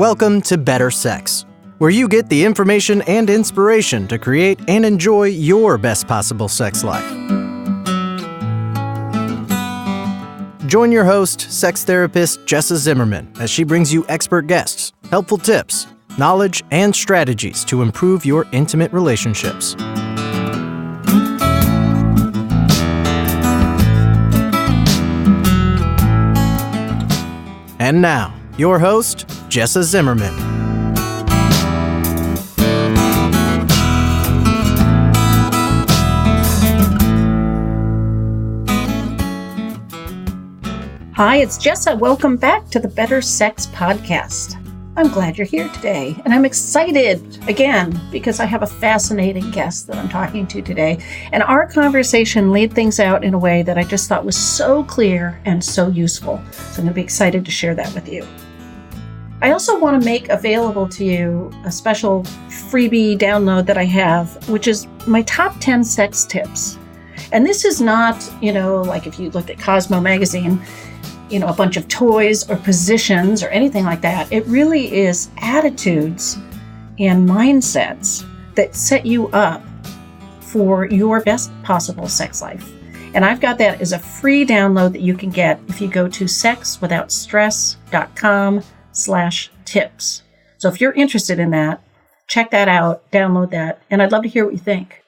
Welcome to Better Sex, where you get the information and inspiration to create and enjoy your best possible sex life. Join your host, sex therapist Jessa Zimmerman, as she brings you expert guests, helpful tips, knowledge, and strategies to improve your intimate relationships. And now, your host, Jessa Zimmerman. Hi, it's Jessa. Welcome back to the Better Sex Podcast. I'm glad you're here today, and I'm excited again because I have a fascinating guest that I'm talking to today, and our conversation laid things out in a way that I just thought was so clear and so useful. So I'm going to be excited to share that with you. I also want to make available to you a special freebie download that I have, which is my top 10 sex tips. And this is not, like if you looked at Cosmo magazine, a bunch of toys or positions or anything like that. It really is attitudes and mindsets that set you up for your best possible sex life. And I've got that as a free download that you can get if you go to sexwithoutstress.com/tips. So if you're interested in that, check that out, download that, and I'd love to hear what you think.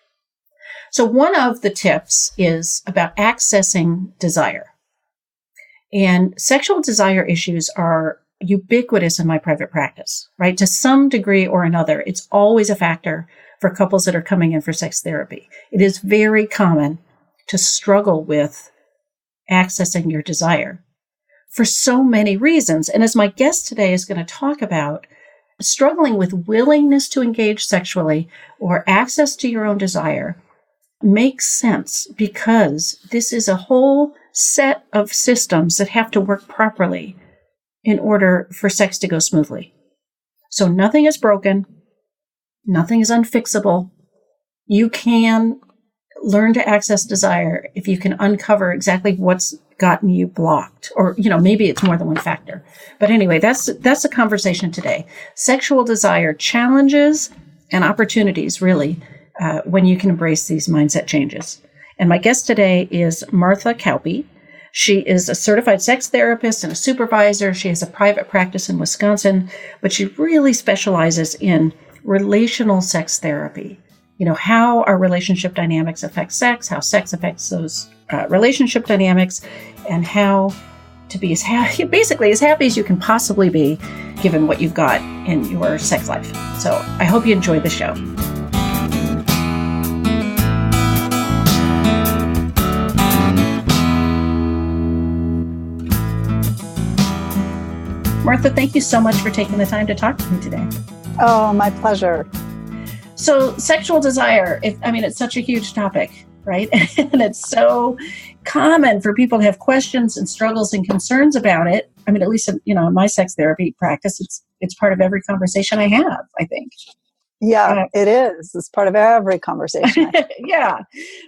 So one of the tips is about accessing desire. And sexual desire issues are ubiquitous in my private practice, right? To some degree or another, it's always a factor for couples that are coming in for sex therapy. It is very common to struggle with accessing your desire for so many reasons. And as my guest today is going to talk about, struggling with willingness to engage sexually or access to your own desire makes sense because this is a whole set of systems that have to work properly in order for sex to go smoothly. So nothing is broken. Nothing is unfixable. You can learn to access desire if you can uncover exactly what's gotten you blocked, or, maybe it's more than one factor. But anyway, that's the conversation today. Sexual desire challenges and opportunities, really, when you can embrace these mindset changes. And my guest today is Martha Kauppi. She is a certified sex therapist and a supervisor. She has a private practice in Wisconsin, but she really specializes in relational sex therapy. How our relationship dynamics affect sex, how sex affects those relationship dynamics, and how to be as happy as you can possibly be given what you've got in your sex life. So I hope you enjoy the show. Martha, thank you so much for taking the time to talk to me today. Oh, my pleasure. So sexual desire, it's such a huge topic, right? And it's so common for people to have questions and struggles and concerns about it. At least, in my sex therapy practice, it's part of every conversation I have, I think. Yeah, it is. It's part of every conversation. Yeah.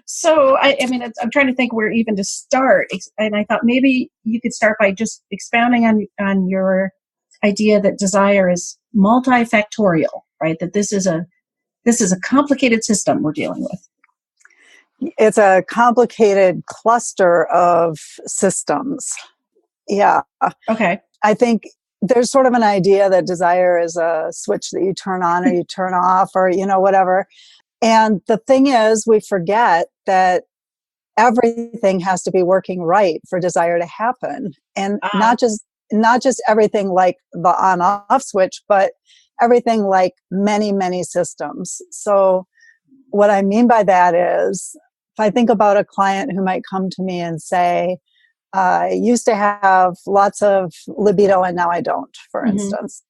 So, I'm trying to think where even to start. And I thought maybe you could start by just expounding on your idea that desire is multifactorial, right? That this is a complicated system we're dealing with. It's a complicated cluster of systems. Yeah. Okay. I think there's sort of an idea that desire is a switch that you turn on or you turn off or, whatever. And the thing is, we forget that everything has to be working right for desire to happen. And not just everything like the on-off switch, but everything like many, many systems. So what I mean by that is, if I think about a client who might come to me and say, I used to have lots of libido and now I don't, for instance.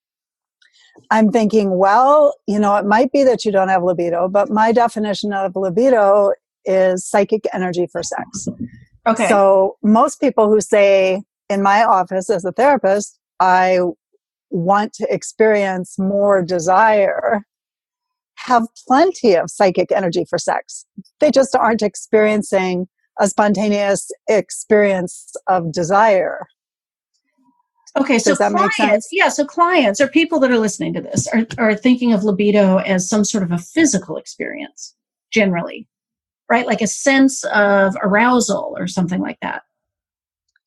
I'm thinking, well, it might be that you don't have libido, but my definition of libido is psychic energy for sex. Okay. So most people who say in my office as a therapist, I want to experience more desire, have plenty of psychic energy for sex. They just aren't experiencing a spontaneous experience of desire. Okay, so Does that make clients, sense? yeah, so clients or people that are listening to this are thinking of libido as some sort of a physical experience, generally, right? Like a sense of arousal or something like that.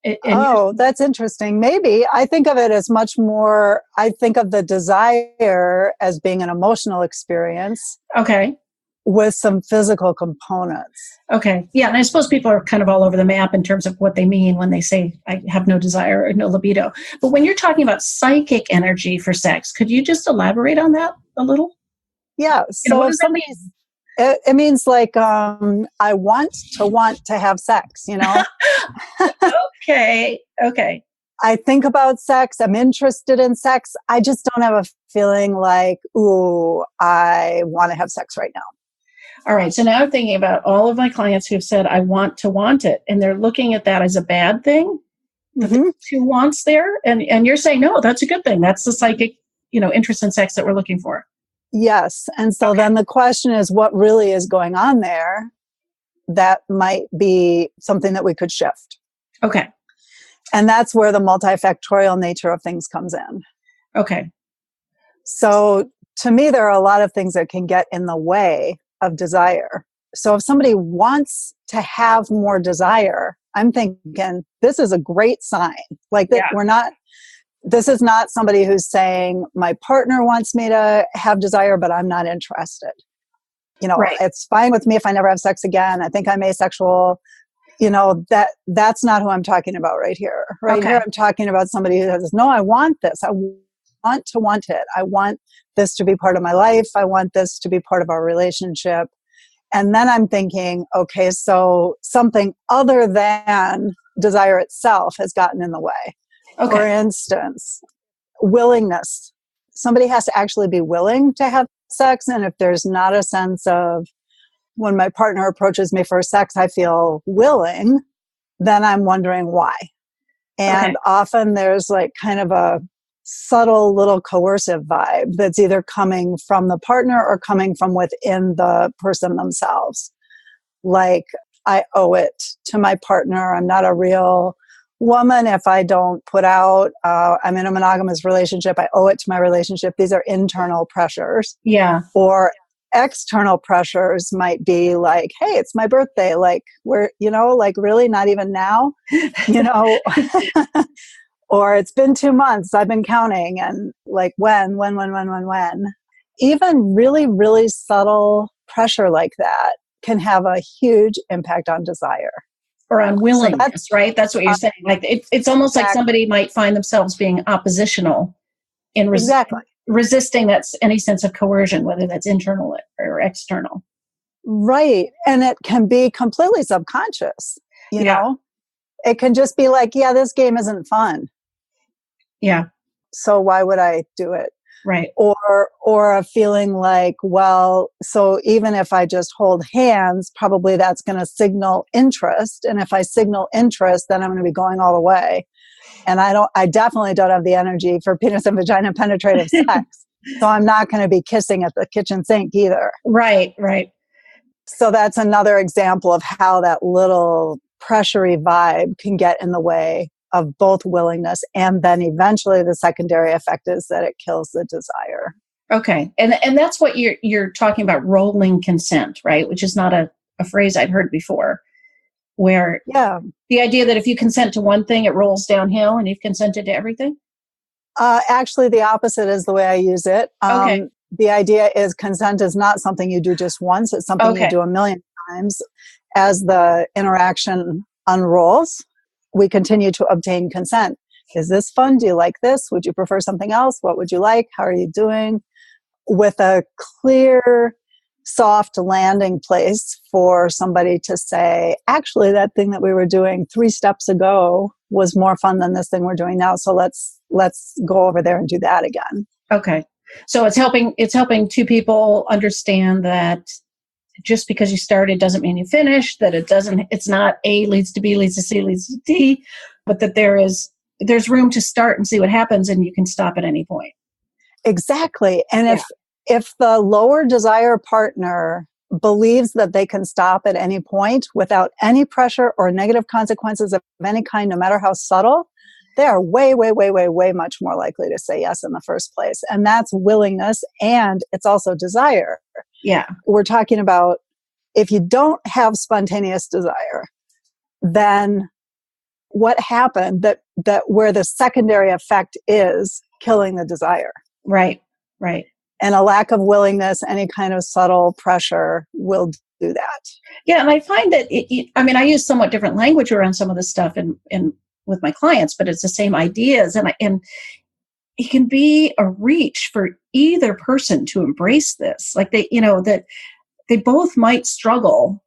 And you're Oh, that's interesting. Maybe I think of it as much more, I think of the desire as being an emotional experience okay. with some physical components. Okay. Yeah. And I suppose people are kind of all over the map in terms of what they mean when they say, I have no desire or no libido. But when you're talking about psychic energy for sex, could you just elaborate on that a little? Yeah. What So if does that somebody's, it means like, I want to have sex, mean? Okay. Okay. I think about sex. I'm interested in sex. I just don't have a feeling like, ooh, I want to have sex right now. All right. So now I'm thinking about all of my clients who've said, I want to want it. And they're looking at that as a bad thing. That Mm-hmm. there's two wants there. And you're saying, no, that's a good thing. That's the psychic, interest in sex that we're looking for. Yes. And so Okay. then the question is, what really is going on there that might be something that we could shift? Okay. And that's where the multifactorial nature of things comes in. Okay. So to me, there are a lot of things that can get in the way of desire. So if somebody wants to have more desire, I'm thinking this is a great sign. Like that Yeah. this is not somebody who's saying my partner wants me to have desire, but I'm not interested. Right. It's fine with me if I never have sex again. I think I'm asexual. That's not who I'm talking about right here. Right Okay. here, I'm talking about somebody who says, no, I want this. I want to want it. I want this to be part of my life. I want this to be part of our relationship. And then I'm thinking, okay, so something other than desire itself has gotten in the way. For Okay. instance, willingness. Somebody has to actually be willing to have sex. And if there's not a sense of, when my partner approaches me for sex, I feel willing, then I'm wondering why. Okay. And often there's like kind of a subtle little coercive vibe that's either coming from the partner or coming from within the person themselves. Like, I owe it to my partner. I'm not a real woman if I don't put out. I'm in a monogamous relationship. I owe it to my relationship. These are internal pressures. Yeah. Or external pressures might be like, hey, it's my birthday. Like, like really not even now, you know, or it's been 2 months. I've been counting. And like, when. Even really, really subtle pressure like that can have a huge impact on desire. Or on So that's willingness, right? That's what you're saying. Like it's almost like exactly, somebody might find themselves being oppositional in exactly resisting that's any sense of coercion, whether that's internal or external. right. And it can be completely subconscious, you Yeah. know, it can just be like, yeah, this game isn't fun. Yeah. So why would I do it? Right. Or a feeling like, well, so even if I just hold hands, probably that's going to signal interest. And if I signal interest, then I'm going to be going all the way. And I definitely don't have the energy for penis and vagina penetrative sex. So I'm not going to be kissing at the kitchen sink either. Right. Right. So that's another example of how that little pressury vibe can get in the way of both willingness, and then eventually the secondary effect is that it kills the desire. Okay. And that's what you're talking about, rolling consent, right? Which is not a phrase I'd heard before, where Yeah. the idea that if you consent to one thing, it rolls downhill and you've consented to everything. Actually, the opposite is the way I use it. Okay. The idea is consent is not something you do just once. It's something you Okay. do a million times. As the interaction unrolls, we continue to obtain consent. Is this fun? Do you like this? Would you prefer something else? What would you like? How are you doing? With a clear, soft landing place for somebody to say, actually, that thing that we were doing 3 steps ago was more fun than this thing we're doing now. So let's go over there and do that again. Okay. So it's helping two people understand that just because you started doesn't mean you finish, that it's not A leads to B leads to C leads to D, but that there's room to start and see what happens and you can stop at any point. Exactly. And Yeah. if the lower desire partner believes that they can stop at any point without any pressure or negative consequences of any kind, no matter how subtle, they are way, way, way, way, way much more likely to say yes in the first place. And that's willingness, and it's also desire. Yeah. We're talking about if you don't have spontaneous desire, then what happened that where the secondary effect is killing the desire. Right. Right. And a lack of willingness, any kind of subtle pressure will do that. Yeah. And I find that, I use somewhat different language around some of this stuff in with my clients, but it's the same ideas. And it can be a reach for either person to embrace this. Like that they both might struggle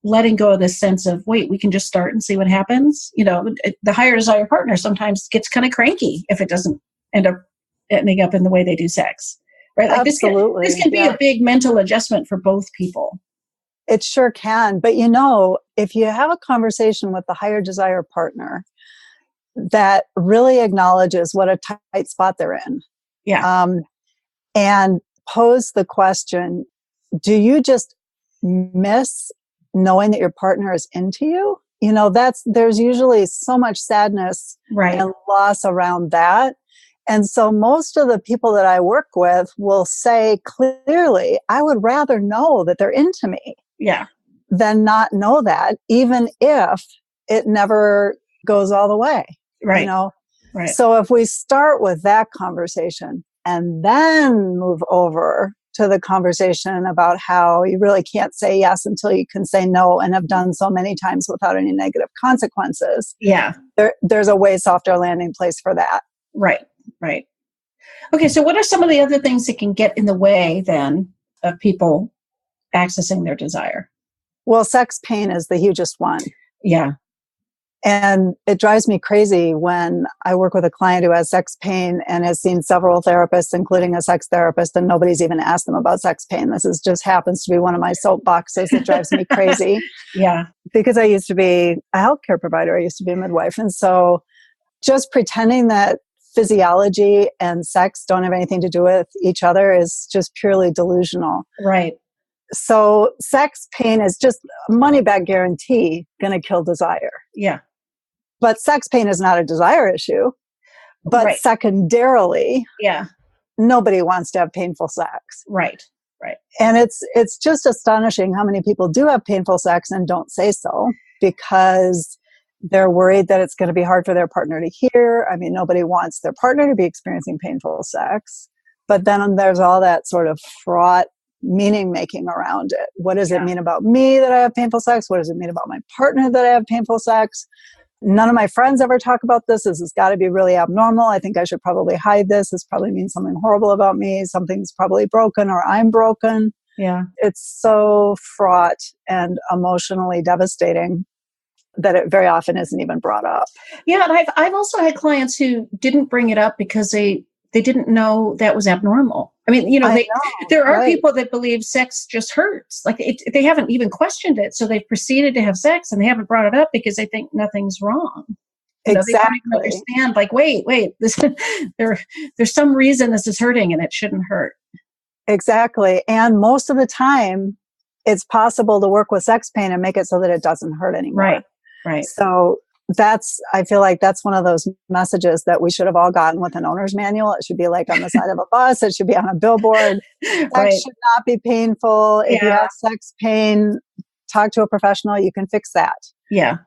letting go of this sense of, wait, we can just start and see what happens. The higher desire partner sometimes gets kind of cranky if it doesn't end up ending up in the way they do sex. Right? Like Absolutely. This can be a big mental adjustment for both people. It sure can. But if you have a conversation with the higher desire partner that really acknowledges what a tight spot they're in, and pose the question, do you just miss knowing that your partner is into you? There's usually so much sadness and loss around that. And so most of the people that I work with will say clearly, I would rather know that they're into me than not know that, even if it never goes all the way. Right. Right. So if we start with that conversation and then move over to the conversation about how you really can't say yes until you can say no, and have done so many times without any negative consequences. Yeah. There's a way softer landing place for that. Right. Right. Okay. So what are some of the other things that can get in the way then of people accessing their desire? Well, sex pain is the hugest one. Yeah. And it drives me crazy when I work with a client who has sex pain and has seen several therapists, including a sex therapist, and nobody's even asked them about sex pain. This just happens to be one of my soapboxes that drives me crazy. Yeah. Because I used to be a healthcare provider. I used to be a midwife. And so just pretending that physiology and sex don't have anything to do with each other is just purely delusional. Right. So sex pain is just a money back guarantee going to kill desire. Yeah. But sex pain is not a desire issue. But secondarily, nobody wants to have painful sex. Right. Right. And it's just astonishing how many people do have painful sex and don't say so because they're worried that it's going to be hard for their partner to hear. Nobody wants their partner to be experiencing painful sex. But then there's all that sort of fraught meaning making around it. What does it mean about me that I have painful sex? What does it mean about my partner that I have painful sex? None of my friends ever talk about this. This has got to be really abnormal. I think I should probably hide this. This probably means something horrible about me. Something's probably broken, or I'm broken. Yeah. It's so fraught and emotionally devastating that it very often isn't even brought up. Yeah. And I've also had clients who didn't bring it up because they didn't know that was abnormal. There are people that believe sex just hurts. Like they haven't even questioned it. So they've proceeded to have sex and they haven't brought it up because they think nothing's wrong. Exactly. They don't even understand, like, wait, there's some reason this is hurting and it shouldn't hurt. Exactly. And most of the time it's possible to work with sex pain and make it so that it doesn't hurt anymore. Right. So I feel like that's one of those messages that we should have all gotten with an owner's manual. It should be like on the side of a bus. It should be on a billboard. Sex should not be painful. If you have sex pain, talk to a professional. You can fix that. Yeah.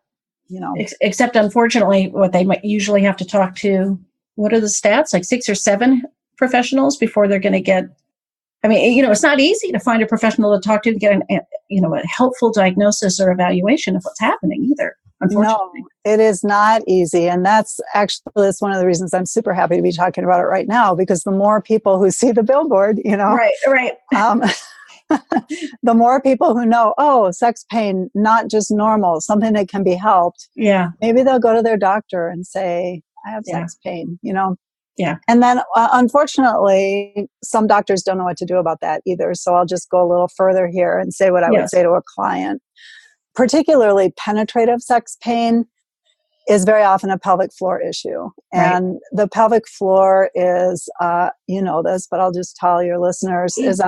Except unfortunately, what they might usually have to talk to, what are the stats? Like 6 or 7 professionals before they're going to get, it's not easy to find a professional to talk to get a helpful diagnosis or evaluation of what's happening either. Unfortunately. No, it is not easy. And that's one of the reasons I'm super happy to be talking about it right now, because the more people who see the billboard, Right. The more people who know, sex pain, not just normal, something that can be helped. Yeah. Maybe they'll go to their doctor and say, I have sex pain, Yeah. And then unfortunately, some doctors don't know what to do about that either. So I'll just go a little further here and say what I would say to a client. Particularly penetrative sex pain is very often a pelvic floor issue. And the pelvic floor is, this, but I'll just tell your listeners, is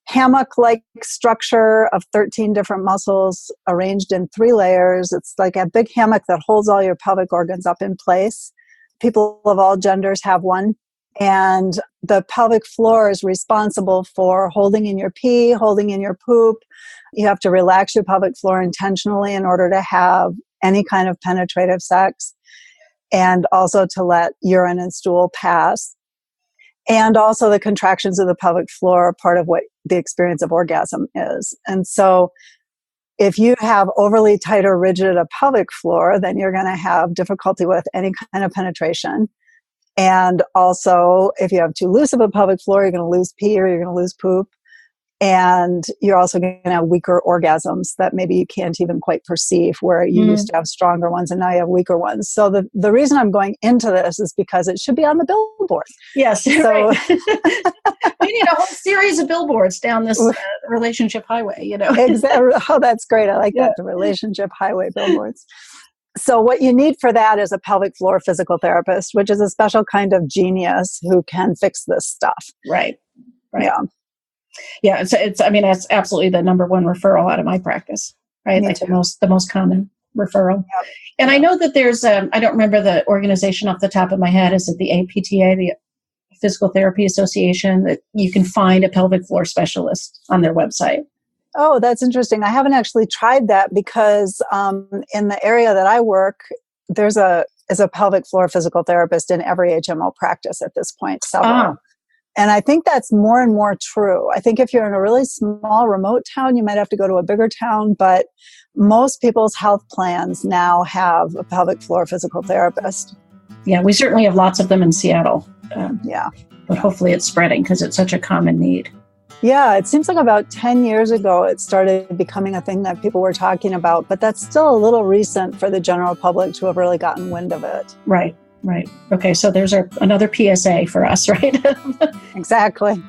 hammock-like structure of 13 different muscles arranged in 3 layers. It's like a big hammock that holds all your pelvic organs up in place. People of all genders have one. And the pelvic floor is responsible for holding in your pee, holding in your poop. You have to relax your pelvic floor intentionally in order to have any kind of penetrative sex, and also to let urine and stool pass. And also the contractions of the pelvic floor are part of what the experience of orgasm is. And so if you have overly tight or rigid a pelvic floor, then you're going to have difficulty with any kind of penetration. And also, if you have too loose of a pelvic floor, you're going to lose pee or you're going to lose poop. And you're also going to have weaker orgasms that maybe you can't even quite perceive, where you used to have stronger ones and now you have weaker ones. So the reason I'm going into this is because it should be on the billboard. Yes. So right. We need a whole series of billboards down this relationship highway, Exactly. Oh, that's great. I like that. The relationship highway billboards. So what you need for that is a pelvic floor physical therapist, which is a special kind of genius who can fix this stuff. Right. Yeah. Yeah, it's absolutely the number one referral out of my practice, right? Like the most common referral. Yep. And I know that there's, I don't remember the organization off the top of my head. Is it the APTA, the Physical Therapy Association, that you can find a pelvic floor specialist on their website? Oh, that's interesting. I haven't actually tried that because in the area that I work, there's a pelvic floor physical therapist in every HMO practice at this point. And I think that's more and more true. I think if you're in a really small, remote town, you might have to go to a bigger town, but most people's health plans now have a pelvic floor physical therapist. Yeah, we certainly have lots of them in Seattle. But hopefully it's spreading because it's such a common need. Yeah, it seems like about 10 years ago, it started becoming a thing that people were talking about, but that's still a little recent for the general public to have really gotten wind of it. Right. Okay, so there's another PSA for us, right? Exactly.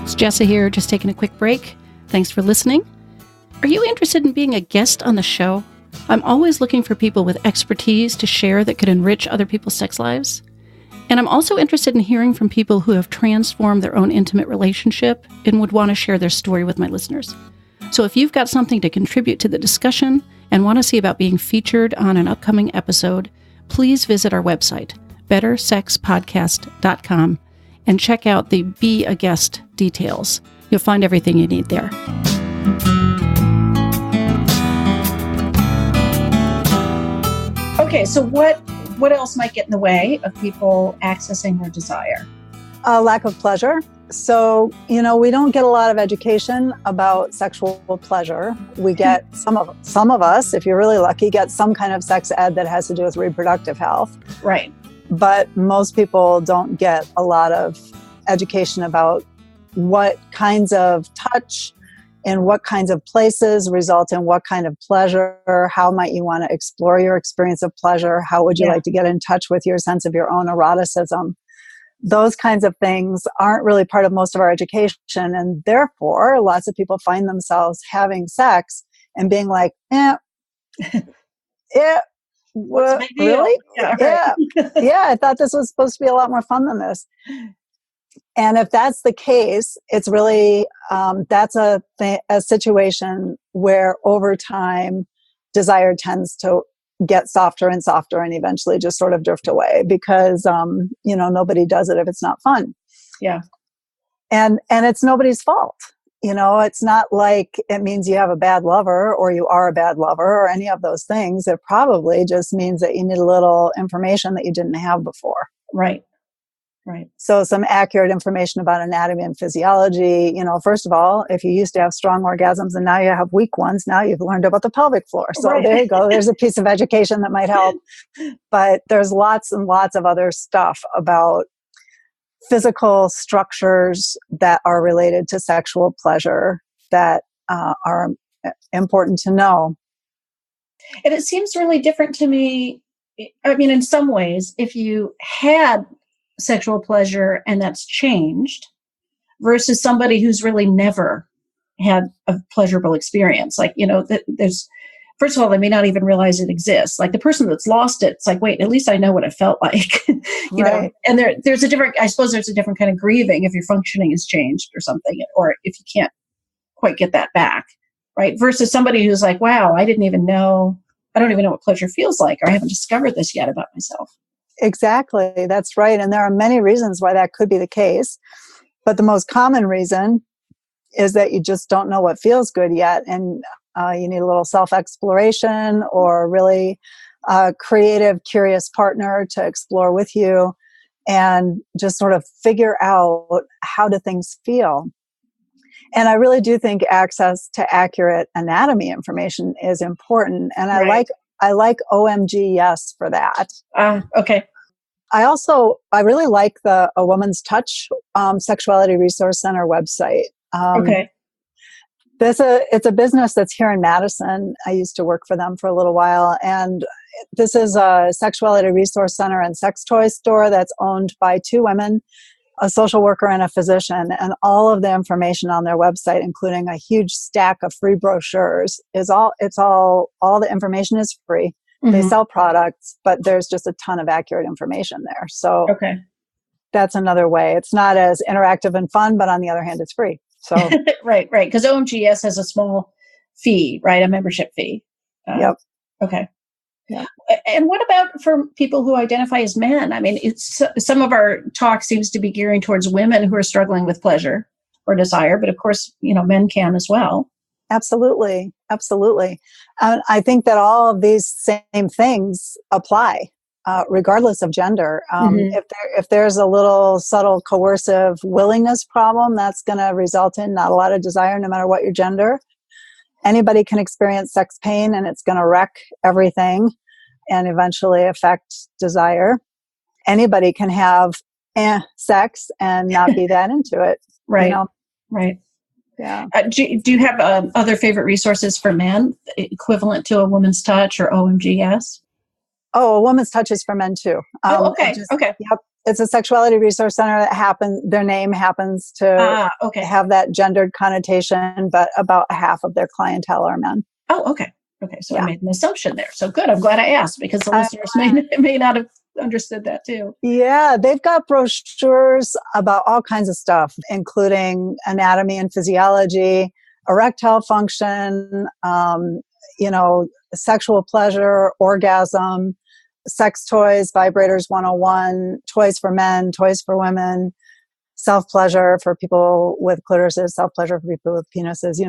It's Jessa here, just taking a quick break. Thanks for listening. Are you interested in being a guest on the show? I'm always looking for people with expertise to share that could enrich other people's sex lives. And I'm also interested in hearing from people who have transformed their own intimate relationship and would want to share their story with my listeners. So if you've got something to contribute to the discussion and want to see about being featured on an upcoming episode, please visit our website, bettersexpodcast.com, and check out the Be a Guest details. You'll find everything you need there. Okay, so what else might get in the way of people accessing their desire? Lack of pleasure. So, we don't get a lot of education about sexual pleasure. We get some of us, if you're really lucky, get some kind of sex ed that has to do with reproductive health. Right. But most people don't get a lot of education about what kinds of touch and what kinds of places result in what kind of pleasure. How might you want to explore your experience of pleasure? How would you like to get in touch with your sense of your own eroticism? Those kinds of things aren't really part of most of our education. And therefore, lots of people find themselves having sex and being like, what, really? Yeah. Yeah, I thought this was supposed to be a lot more fun than this. And if that's the case, it's really, that's a situation where over time, desire tends to get softer and softer and eventually just sort of drift away because, nobody does it if it's not fun. Yeah. And it's nobody's fault. It's not like it means you have a bad lover or you are a bad lover or any of those things. It probably just means that you need a little information that you didn't have before. Right. So some accurate information about anatomy and physiology. First of all, if you used to have strong orgasms and now you have weak ones, now you've learned about the pelvic floor. So There you go. There's a piece of education that might help. But there's lots and lots of other stuff about physical structures that are related to sexual pleasure that are important to know. And it seems really different to me. I mean, in some ways, if you had sexual pleasure and that's changed versus somebody who's really never had a pleasurable experience. Like, there's first of all, they may not even realize it exists. Like the person that's lost it, it's like, wait, at least I know what it felt like, Right. and there's a different, I suppose there's a different kind of grieving if your functioning has changed or something, or if you can't quite get that back, right? Versus somebody who's like, wow, I don't even know what pleasure feels like, or I haven't discovered this yet about myself. Exactly. That's right. And there are many reasons why that could be the case. But the most common reason is that you just don't know what feels good yet. And you need a little self-exploration or really creative, curious partner to explore with you and just sort of figure out how do things feel. And I really do think access to accurate anatomy information is important. And Right. I like OMG yes for that. Okay. I really like the A Woman's Touch Sexuality Resource Center website. Okay. It's a business that's here in Madison. I used to work for them for a little while. And this is a sexuality resource center and sex toy store that's owned by two women, a social worker and a physician. And all of the information on their website, including a huge stack of free brochures, all the information is free. Mm-hmm. They sell products, but there's just a ton of accurate information there. So Okay. that's another way. It's not as interactive and fun, but on the other hand, it's free. So right. Because OMGS has a small fee, right? A membership fee. Yep. Okay. Yeah. And what about for people who identify as men? I mean, some of our talk seems to be gearing towards women who are struggling with pleasure or desire, but of course, men can as well. Absolutely. I think that all of these same things apply, regardless of gender. Mm-hmm. If there's a little subtle coercive willingness problem, that's going to result in not a lot of desire, no matter what your gender. Anybody can experience sex pain, and it's going to wreck everything and eventually affect desire. Anybody can have sex and not be that into it. Right. Right. Yeah. Do you have other favorite resources for men equivalent to A Woman's Touch or OMGS? Oh, A Woman's Touch is for men too. Okay. Okay. Yep. It's a sexuality resource center their name happens to have that gendered connotation, but about half of their clientele are men. Oh, okay. Okay. So I made an assumption there. So good. I'm glad I asked because the listeners may not have understood that too. Yeah. They've got brochures about all kinds of stuff, including anatomy and physiology, erectile function, sexual pleasure, orgasm, sex toys, vibrators 101, toys for men, toys for women, self-pleasure for people with clitorises, self-pleasure for people with penises,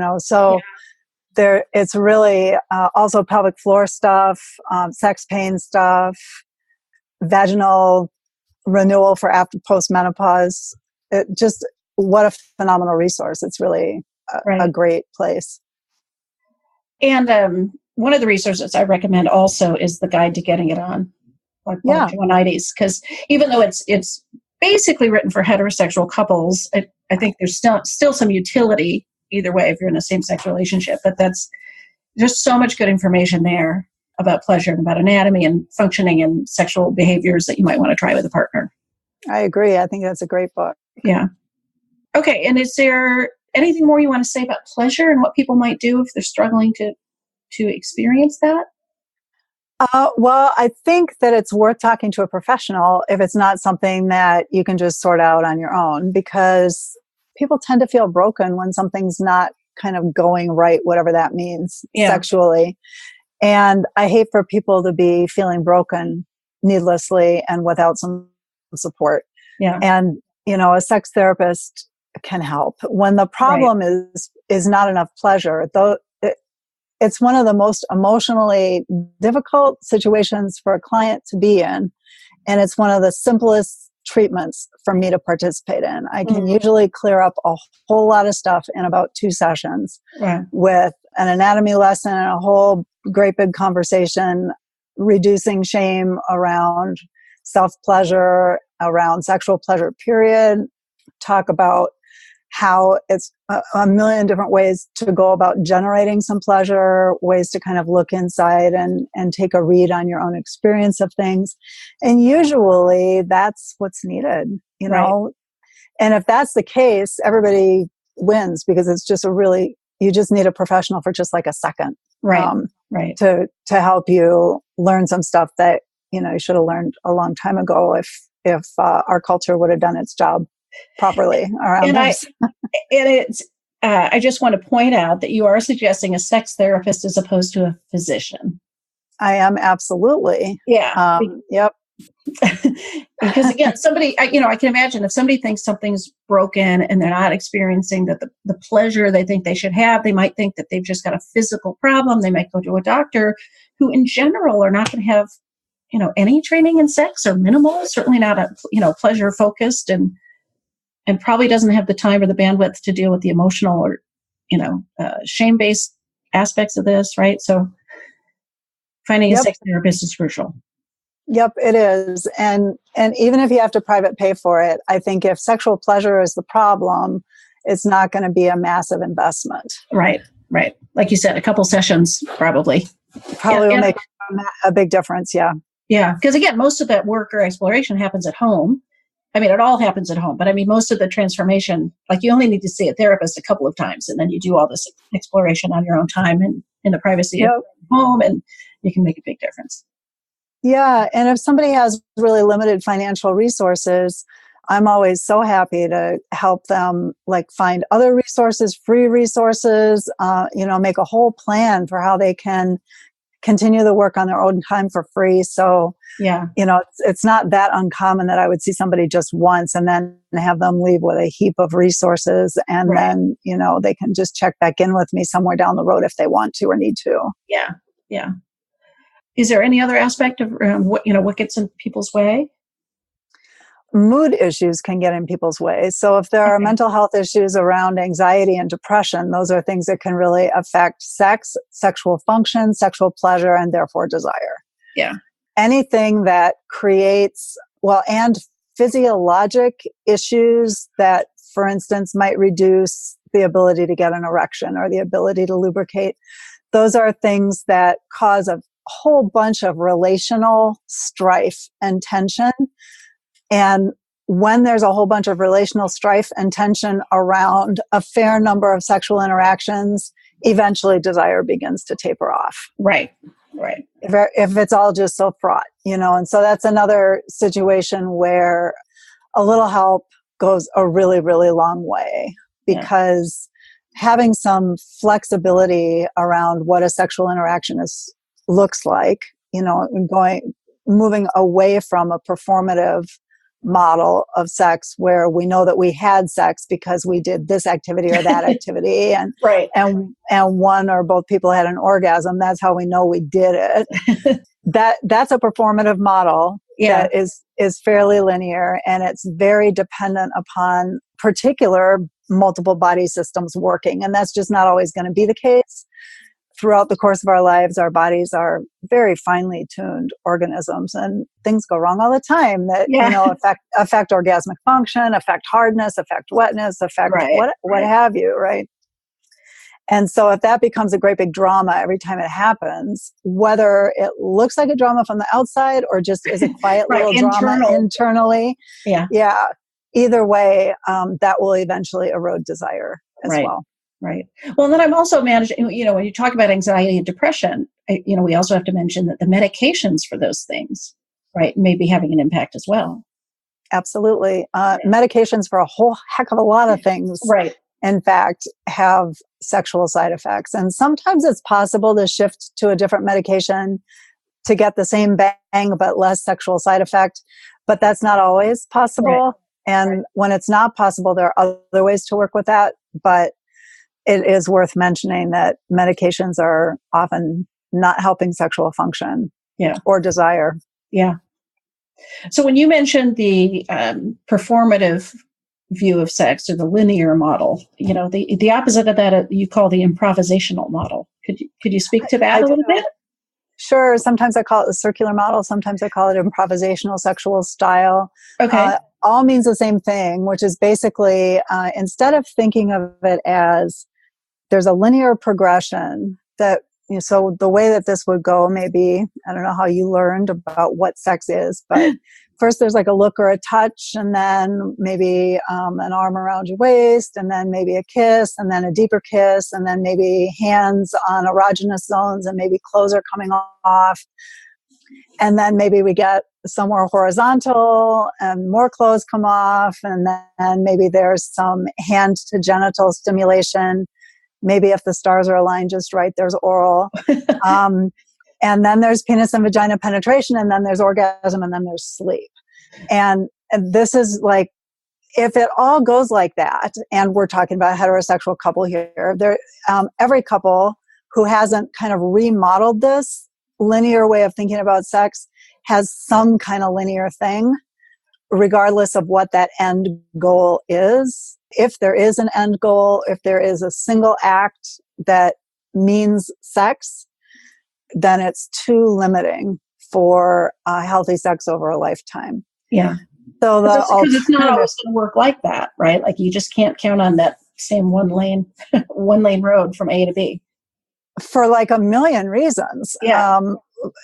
it's really also pelvic floor stuff, sex pain stuff, vaginal renewal for after post-menopause. What a phenomenal resource. It's really a great place. And one of the resources I recommend also is the Guide to Getting It On by Joanides, because even though it's basically written for heterosexual couples, I think there's still some utility either way if you're in a same-sex relationship, but there's so much good information there about pleasure and about anatomy and functioning and sexual behaviors that you might want to try with a partner. I agree. I think that's a great book. Yeah. Okay. And is there anything more you want to say about pleasure and what people might do if they're struggling to experience that? Well, I think that it's worth talking to a professional if it's not something that you can just sort out on your own, because people tend to feel broken when something's not kind of going right, whatever that means sexually. And I hate for people to be feeling broken needlessly and without some support. Yeah. And, a sex therapist can help. When the problem is not enough pleasure, though, it's one of the most emotionally difficult situations for a client to be in. And it's one of the simplest treatments for me to participate in. I can usually clear up a whole lot of stuff in about 2 sessions with an anatomy lesson and a whole great big conversation, reducing shame around self-pleasure, around sexual pleasure, period. Talk about how it's a million different ways to go about generating some pleasure, ways to kind of look inside and take a read on your own experience of things. And usually that's what's needed, know. And if that's the case, everybody wins, because it's just you just need a professional for just like a second. Right. Right. to help you learn some stuff that you should have learned a long time ago if our culture would have done its job properly around And this. I just want to point out that you are suggesting a sex therapist as opposed to a physician. I am, absolutely. Yeah. Yep. Because again, I can imagine if somebody thinks something's broken and they're not experiencing the pleasure they think they should have, they might think that they've just got a physical problem. They might go to a doctor who in general are not going to have, any training in sex or minimal, certainly not pleasure focused and probably doesn't have the time or the bandwidth to deal with the emotional or, shame-based aspects of this. Right. So finding a sex therapist is crucial. Yep, it is. And even if you have to private pay for it, I think if sexual pleasure is the problem, it's not going to be a massive investment. Right. Like you said, a couple sessions probably will make a big difference. Yeah. Yeah. Because again, most of that work or exploration happens at home. I mean, it all happens at home, but I mean, most of the transformation, like you only need to see a therapist a couple of times and then you do all this exploration on your own time and in the privacy of home, and you can make a big difference. Yeah. And if somebody has really limited financial resources, I'm always so happy to help them find other resources, free resources, make a whole plan for how they can continue the work on their own time for free. So, it's not that uncommon that I would see somebody just once and then have them leave with a heap of resources. And then, they can just check back in with me somewhere down the road if they want to or need to. Yeah. Yeah. Is there any other aspect of what gets in people's way? Mood issues can get in people's way. So if there are mental health issues around anxiety and depression, those are things that can really affect sex, sexual function, sexual pleasure, and therefore desire. Yeah. Anything that creates, and physiologic issues that, for instance, might reduce the ability to get an erection or the ability to lubricate. Those are things that cause a whole bunch of relational strife and tension. And when there's a whole bunch of relational strife and tension around a fair number of sexual interactions, eventually desire begins to taper off. Right. If it's all just so fraught, and so that's another situation where a little help goes a really, really long way, because having some flexibility around what a sexual interaction looks like, moving away from a performative model of sex where we know that we had sex because we did this activity or that activity and one or both people had an orgasm. That's how we know we did it. That's a performative model that is fairly linear, and it's very dependent upon particular multiple body systems working. And that's just not always going to be the case. Throughout the course of our lives, our bodies are very finely tuned organisms, and things go wrong all the time that affect orgasmic function, affect hardness, affect wetness, affect what have you, right? And so if that becomes a great big drama every time it happens, whether it looks like a drama from the outside or just is a quiet little drama internally, either way, that will eventually erode desire as well. Right. Well, and then I'm also managing, when you talk about anxiety and depression, we also have to mention that the medications for those things, may be having an impact as well. Absolutely. Medications for a whole heck of a lot of things, in fact, have sexual side effects. And sometimes it's possible to shift to a different medication to get the same bang, but less sexual side effect. But that's not always possible. And when it's not possible, there are other ways to work with that. But it is worth mentioning that medications are often not helping sexual function or desire. Yeah. So when you mentioned the performative view of sex or the linear model, the opposite of that you call the improvisational model. Could you speak to that a little bit? Sure. Sometimes I call it the circular model. Sometimes I call it improvisational sexual style. Okay. All means the same thing, which is basically instead of thinking of it as there's a linear progression that, so the way that this would go, maybe, I don't know how you learned about what sex is, but first there's like a look or a touch, and then maybe an arm around your waist, and then maybe a kiss, and then a deeper kiss, and then maybe hands on erogenous zones, and maybe clothes are coming off. And then maybe we get somewhere horizontal and more clothes come off. And then maybe there's some hand to genital stimulation. Maybe if the stars are aligned just right, there's oral. And then there's penis and vagina penetration, and then there's orgasm, and then there's sleep. And this is like, if it all goes like that, and we're talking about a heterosexual couple here, every couple who hasn't kind of remodeled this linear way of thinking about sex has some kind of linear thing, regardless of what that end goal is. If there is an end goal, if there is a single act that means sex, then it's too limiting for healthy sex over a lifetime. Yeah. So because it's not always going to work like that, right? Like you just can't count on that same one lane road from A to B. For like a million reasons. Yeah.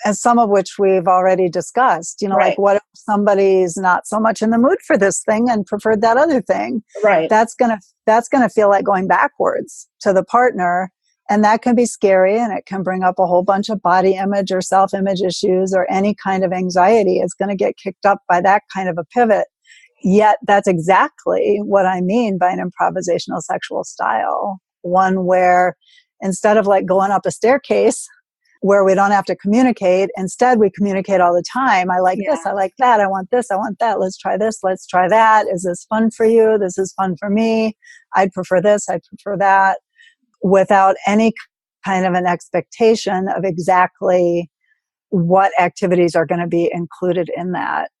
And some of which we've already discussed, right. Like what if somebody's not so much in the mood for this thing and preferred that other thing? Right. That's going to feel like going backwards to the partner. And that can be scary, and it can bring up a whole bunch of body image or self-image issues, or any kind of anxiety is going to get kicked up by that kind of a pivot. Yet that's exactly what I mean by an improvisational sexual style. One where instead of like going up a staircase where we don't have to communicate, instead we communicate all the time. I like this, I like that, I want this, I want that, let's try this, let's try that. Is this fun for you? This is fun for me. I'd prefer this, I'd prefer that, without any kind of an expectation of exactly what activities are going to be included in that.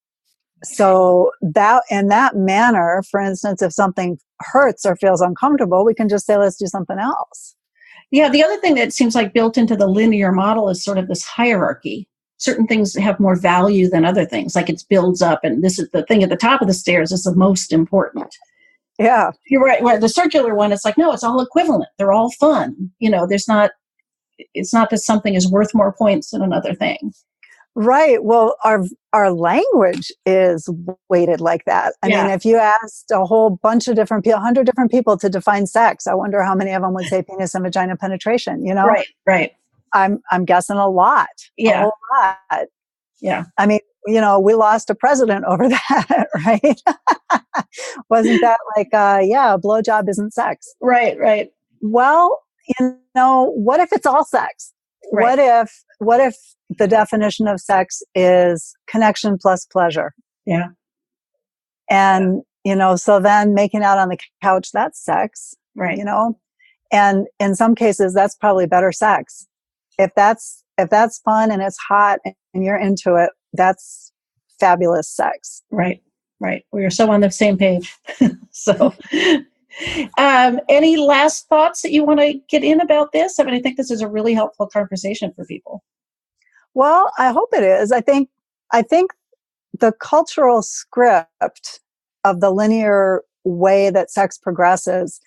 So that in that manner, for instance, if something hurts or feels uncomfortable, we can just say, let's do something else. Yeah, the other thing that seems like built into the linear model is sort of this hierarchy. Certain things have more value than other things, like it builds up, and this is the thing at the top of the stairs is the most important. Yeah. You're right. Where the circular one, it's like, no, it's all equivalent. They're all fun. It's not that something is worth more points than another thing. Right. Well, our language is weighted like that. I mean, if you asked a whole bunch of different people, 100 different people to define sex, I wonder how many of them would say penis and vagina penetration, Right. I'm guessing a lot. Yeah. A whole lot. Yeah. I mean, we lost a president over that, right? Wasn't that like, a blowjob isn't sex? Right. Well, what if it's all sex? Right. What if the definition of sex is connection plus pleasure? Yeah. And, so then making out on the couch, that's sex, right. And in some cases, that's probably better sex. If that's fun and it's hot and you're into it, that's fabulous sex. Right. We are so on the same page. So, any last thoughts that you want to get in about this? I mean, I think this is a really helpful conversation for people. Well, I hope it is. I think the cultural script of the linear way that sex progresses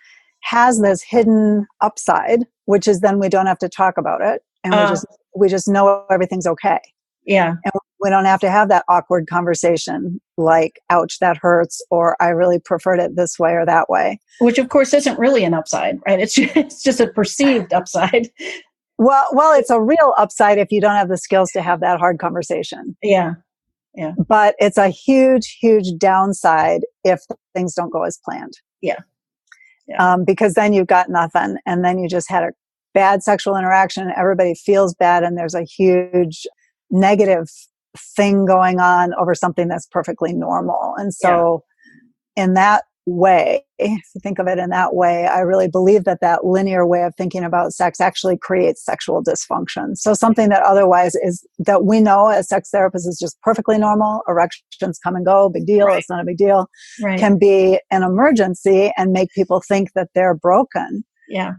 has this hidden upside, which is then we don't have to talk about it, and we just know everything's okay. Yeah. And we don't have to have that awkward conversation like, ouch, that hurts, or I really preferred it this way or that way. Which, of course, isn't really an upside, right? It's just a perceived upside. Well, it's a real upside if you don't have the skills to have that hard conversation. Yeah. But it's a huge, huge downside if things don't go as planned. Yeah. Because then you've got nothing, and then you just had a bad sexual interaction. Everybody feels bad, and there's a huge negative thing going on over something that's perfectly normal. And so in that way, if you think of it in that way, I really believe that linear way of thinking about sex actually creates sexual dysfunction. So something that otherwise is, that we know as sex therapists is just perfectly normal, erections come and go, big deal, it's not a big deal, can be an emergency and make people think that they're broken. Yeah.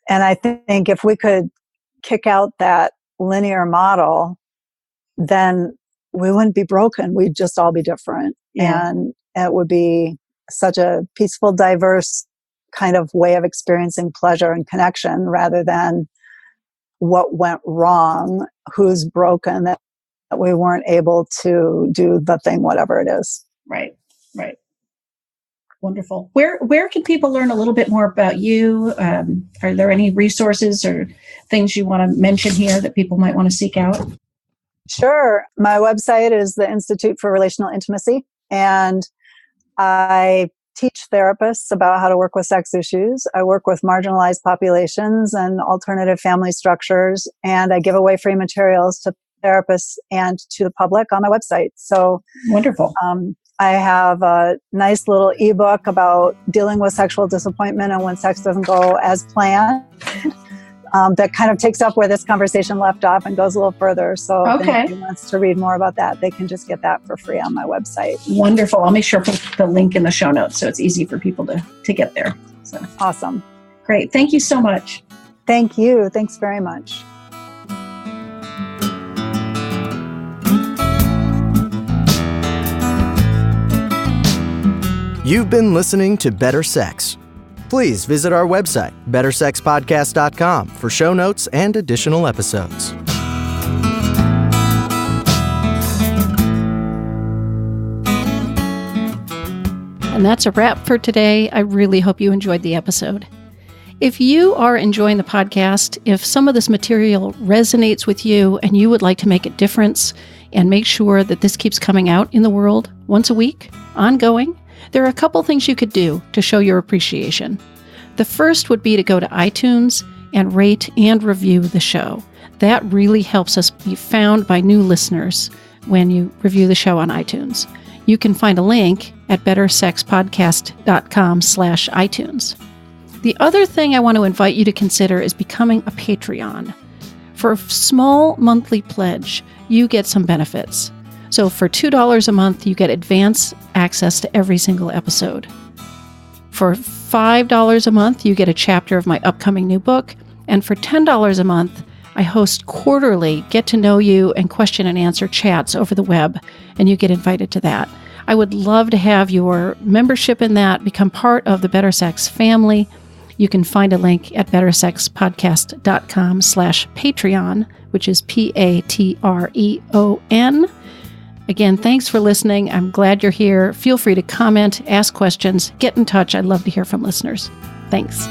And I think if we could kick out that linear model, then we wouldn't be broken. We'd just all be different. Yeah. And it would be such a peaceful, diverse kind of way of experiencing pleasure and connection, rather than what went wrong, who's broken, we weren't able to do the thing, whatever it is. Right. Wonderful. Where can people learn a little bit more about you? Are there any resources or things you want to mention here that people might want to seek out? Sure. My website is the Institute for Relational Intimacy, and I teach therapists about how to work with sex issues. I work with marginalized populations and alternative family structures, and I give away free materials to therapists and to the public on my website. So wonderful. I have a nice little ebook about dealing with sexual disappointment and when sex doesn't go as planned. That kind of takes up where this conversation left off and goes a little further. So if anybody wants to read more about that, they can just get that for free on my website. Wonderful. I'll make sure to put the link in the show notes so it's easy for people to get there. So awesome. Great. Thank you so much. Thank you. Thanks very much. You've been listening to Better Sex. Please visit our website, bettersexpodcast.com, for show notes and additional episodes. And that's a wrap for today. I really hope you enjoyed the episode. If you are enjoying the podcast, if some of this material resonates with you and you would like to make a difference and make sure that this keeps coming out in the world once a week, ongoing, there are a couple things you could do to show your appreciation. The first would be to go to iTunes and rate and review the show. That really helps us be found by new listeners when you review the show on iTunes. You can find a link at bettersexpodcast.com/iTunes. The other thing I want to invite you to consider is becoming a Patreon. For a small monthly pledge, you get some benefits. So for $2 a month, you get advance access to every single episode. For $5 a month, you get a chapter of my upcoming new book. And for $10 a month, I host quarterly get-to-know-you and question-and-answer chats over the web, and you get invited to that. I would love to have your membership in that, become part of the Better Sex family. You can find a link at bettersexpodcast.com/Patreon, which is Patreon. Again, thanks for listening. I'm glad you're here. Feel free to comment, ask questions, get in touch. I'd love to hear from listeners. Thanks.